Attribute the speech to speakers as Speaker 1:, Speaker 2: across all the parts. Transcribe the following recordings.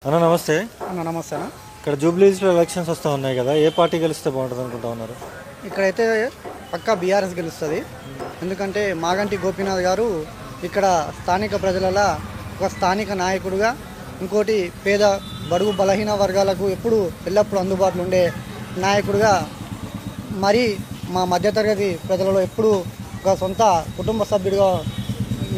Speaker 1: అన్న నమస్తే.
Speaker 2: నమస్తే అన్న.
Speaker 1: ఇక్కడ జూబ్లీహిల్స్లో ఎలక్షన్స్ వస్తూ ఉన్నాయి కదా, ఏ పార్టీ గెలిస్తే బాగుంటుంది అనుకుంటా ఉన్నారు?
Speaker 2: ఇక్కడైతే పక్కా బీఆర్ఎస్ గెలుస్తుంది. ఎందుకంటే మాగంటి గోపీనాథ్ గారు ఇక్కడ స్థానిక ప్రజలలో ఒక స్థానిక నాయకుడుగా, ఇంకోటి పేద బడుగు బలహీన వర్గాలకు ఎల్లప్పుడూ అందుబాటులో ఉండే నాయకుడుగా, మరి మా మధ్యతరగతి ప్రజలలో ఎప్పుడూ ఒక సొంత కుటుంబ సభ్యుడిగా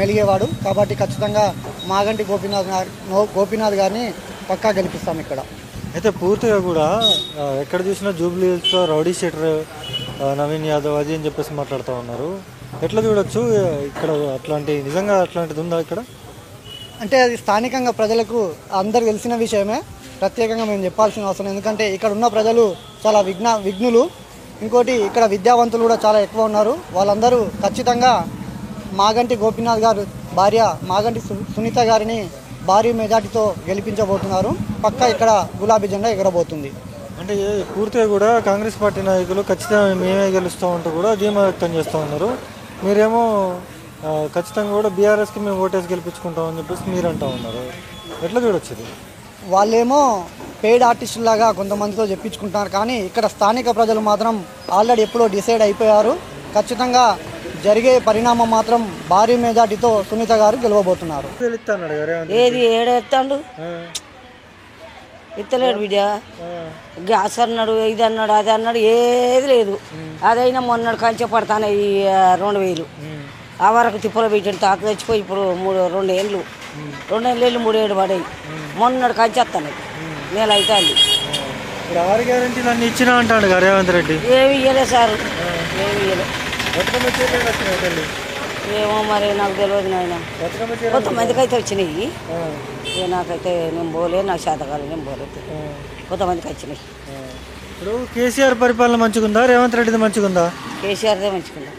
Speaker 2: మెలిగేవాడు. కాబట్టి ఖచ్చితంగా మాగంటి గోపీనాథ్ గారిని పక్కా గెలిపిస్తాం ఇక్కడ.
Speaker 1: అయితే పూర్తిగా కూడా ఎక్కడ చూసినా జూబ్లీహిల్స్లో రౌడీ షీటర్ నవీన్ యాదవ్ అది అని చెప్పేసి మాట్లాడుతూ ఉన్నారు. ఎట్లా చూడొచ్చు ఇక్కడ? నిజంగా అట్లాంటిది ఉందా ఇక్కడ?
Speaker 2: అంటే అది స్థానికంగా ప్రజలకు అందరు తెలిసిన విషయమే, ప్రత్యేకంగా మేము చెప్పాల్సిన అవసరం. ఎందుకంటే ఇక్కడ ఉన్న ప్రజలు చాలా విఘ్నులు. ఇంకోటి ఇక్కడ విద్యావంతులు కూడా చాలా ఎక్కువ ఉన్నారు. వాళ్ళందరూ ఖచ్చితంగా మాగంటి గోపీనాథ్ గారు భార్య మాగంటి సునీత గారిని భారీ మెజార్టీతో గెలిపించబోతున్నారు. పక్కా ఇక్కడ గులాబీ జెండా ఎగరబోతుంది.
Speaker 1: అంటే పూర్తిగా కూడా కాంగ్రెస్ పార్టీ నాయకులు ఖచ్చితంగా మేమే గెలుస్తూ ఉంటూ కూడా ధీమా వ్యక్తం చేస్తూ ఉన్నారు. మీరేమో ఖచ్చితంగా కూడా బీఆర్ఎస్కి మేము ఓటేసి గెలిపించుకుంటామని చెప్పేసి మీరు అంటూ ఉన్నారు. ఎట్లా చూడొచ్చు?
Speaker 2: వాళ్ళేమో పెయిడ్ ఆర్టిస్టులాగా కొంతమందితో చెప్పించుకుంటున్నారు, కానీ ఇక్కడ స్థానిక ప్రజలు మాత్రం ఆల్రెడీ ఎప్పుడో డిసైడ్ అయిపోయారు. ఖచ్చితంగా జరిగే పరిణామం మాత్రం భారీ మెజార్టీతో సునీత గారు గెలవబోతున్నారు.
Speaker 3: ఏది ఏడెత్తాడు ఇత్తలేడు బిడ్డ. గ్యాస్ అన్నాడు, ఇది అన్నాడు, అది అన్నాడు, ఏది లేదు. అదైనా మొన్నడు కంచె పడతాను ఈ 2000 ఆ వరకు తిప్పలు పెట్టాడు. తాత తెచ్చిపోయి ఇప్పుడు 2 ఏళ్ళు 3 ఏళ్ళు పడాయి. మొన్నడు కంచె వస్తాను నెల అవుతుంది.
Speaker 1: 6 గ్యారెంటీలు అన్ని ఇచ్చినా అంటాడు రేవంత్ రెడ్డి.
Speaker 3: ఏమి ఇవ్వలేదు సార్, ఏమి ఇవ్వలేదు. ఏమో మరి నాకు తెలియదు నాయన. కొంతమందికి అయితే వచ్చినాయి, నాకైతే నేను పోలే, నాకు శాతకాలం నేను పోలేదు. కొంతమందికి వచ్చినాయి.
Speaker 1: ఇప్పుడు కేసీఆర్ పరిపాలన మంచిగుందా, రేవంత్ రెడ్డిది మంచిగుందా?
Speaker 3: కేసీఆర్దే మంచిగుందా.